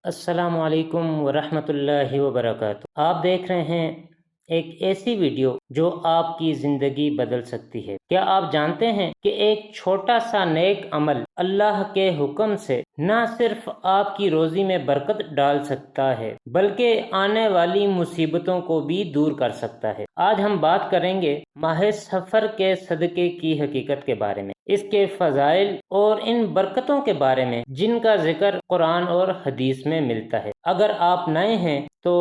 السلام علیکم ورحمۃ اللہ وبرکاتہ۔ آپ دیکھ رہے ہیں ایک ایسی ویڈیو جو آپ کی زندگی بدل سکتی ہے۔ کیا آپ جانتے ہیں کہ ایک چھوٹا سا نیک عمل اللہ کے حکم سے نہ صرف آپ کی روزی میں برکت ڈال سکتا ہے بلکہ آنے والی مصیبتوں کو بھی دور کر سکتا ہے۔ آج ہم بات کریں گے ماہ سفر کے صدقے کی حقیقت کے بارے میں، اس کے فضائل اور ان برکتوں کے بارے میں جن کا ذکر قرآن اور حدیث میں ملتا ہے۔ اگر آپ نئے ہیں تو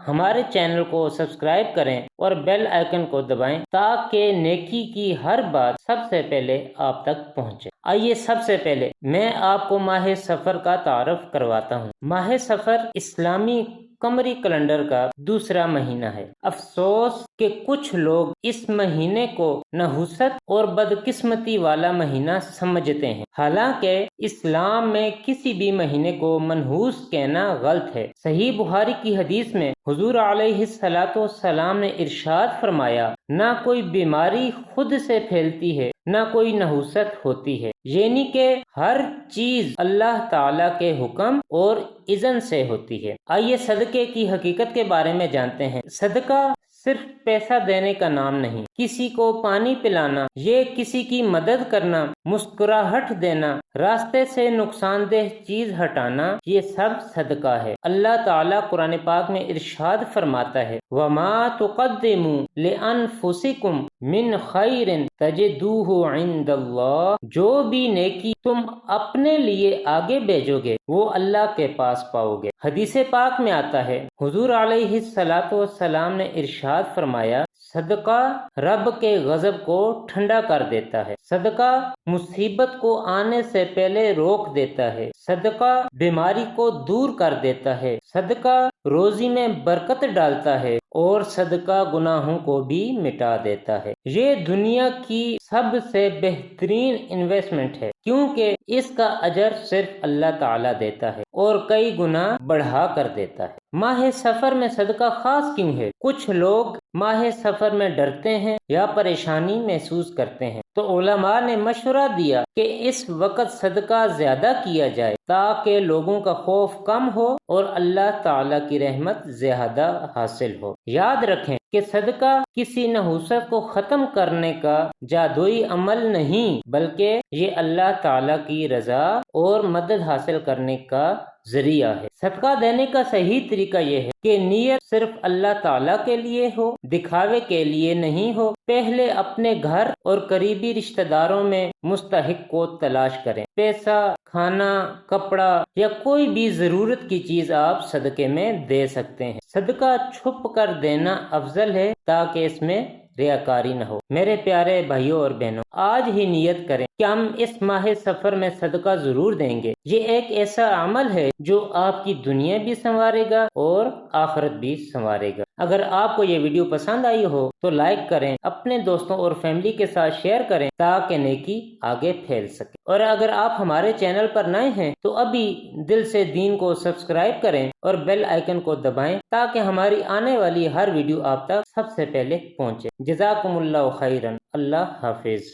ہمارے چینل کو سبسکرائب کریں اور بیل آئیکن کو دبائیں تاکہ نیکی کی ہر بات سب سے پہلے آپ تک پہنچے۔ آئیے سب سے پہلے میں آپ کو ماہ سفر کا تعارف کرواتا ہوں۔ ماہ سفر اسلامی قمری کیلنڈر کا دوسرا مہینہ ہے۔ افسوس کہ کچھ لوگ اس مہینے کو نحوست اور بدقسمتی والا مہینہ سمجھتے ہیں، حالانکہ اسلام میں کسی بھی مہینے کو منحوس کہنا غلط ہے۔ صحیح بخاری کی حدیث میں حضور علیہ السلام نے ارشاد فرمایا، نہ کوئی بیماری خود سے پھیلتی ہے نہ کوئی نحوست ہوتی ہے، یعنی کہ ہر چیز اللہ تعالی کے حکم اور اذن سے ہوتی ہے۔ آئیے صدقے کی حقیقت کے بارے میں جانتے ہیں۔ صدقہ صرف پیسہ دینے کا نام نہیں، کسی کو پانی پلانا، یہ کسی کی مدد کرنا، مسکراہٹ دینا، راستے سے نقصان دہ چیز ہٹانا، یہ سب صدقہ ہے۔ اللہ تعالیٰ قرآن پاک میں ارشاد فرماتا ہے، وَمَا تُقَدِّمُوا لِأَنفُسِكُم مِّن خَيْرٍ تَجِدُوهُ عِندَ اللَّهِ، جو بھی نیکی تم اپنے لیے آگے بھیجو گے وہ اللہ کے پاس پاؤ گے۔ حدیث پاک میں آتا ہے، حضور علیہ السلام نے ارشاد فرمایا، صدقہ رب کے غضب کو ٹھنڈا کر دیتا ہے، صدقہ مصیبت کو آنے سے پہلے روک دیتا ہے، صدقہ بیماری کو دور کر دیتا ہے، صدقہ روزی میں برکت ڈالتا ہے اور صدقہ گناہوں کو بھی مٹا دیتا ہے۔ یہ دنیا کی سب سے بہترین انویسٹمنٹ ہے، کیونکہ اس کا اجر صرف اللہ تعالیٰ دیتا ہے اور کئی گنا بڑھا کر دیتا ہے۔ ماہ سفر میں صدقہ خاص کیوں ہے؟ کچھ لوگ ماہ سفر میں ڈرتے ہیں یا پریشانی محسوس کرتے ہیں، تو علماء نے مشورہ دیا کہ اس وقت صدقہ زیادہ کیا جائے تاکہ لوگوں کا خوف کم ہو اور اللہ تعالیٰ کی رحمت زیادہ حاصل ہو۔ یاد رکھیں کہ صدقہ کسی نحوست کو ختم کرنے کا جادوئی عمل نہیں، بلکہ یہ اللہ تعالیٰ کی رضا اور مدد حاصل کرنے کا ذریعہ ہے۔ صدقہ دینے کا صحیح طریقہ یہ ہے کہ نیت صرف اللہ تعالیٰ کے لیے ہو، دکھاوے کے لیے نہیں ہو۔ پہلے اپنے گھر اور قریبی رشتہ داروں میں مستحق کو تلاش کریں۔ پیسہ، کھانا، کپڑا یا کوئی بھی ضرورت کی چیز آپ صدقے میں دے سکتے ہیں۔ صدقہ چھپ کر دینا افضل ہے تاکہ اس میں ریاکاری نہ ہو۔ میرے پیارے بھائیوں اور بہنوں، آج ہی نیت کریں کہ ہم اس ماہ سفر میں صدقہ ضرور دیں گے۔ یہ ایک ایسا عمل ہے جو آپ کی دنیا بھی سنوارے گا اور آخرت بھی سنوارے گا۔ اگر آپ کو یہ ویڈیو پسند آئی ہو تو لائک کریں، اپنے دوستوں اور فیملی کے ساتھ شیئر کریں تاکہ نیکی آگے پھیل سکے۔ اور اگر آپ ہمارے چینل پر نئے ہیں تو ابھی دل سے دین کو سبسکرائب کریں اور بیل آئیکن کو دبائیں تاکہ ہماری آنے والی ہر ویڈیو آپ تک سب سے پہلے پہنچے۔ جزاکم اللہ خیرا۔ اللہ حافظ۔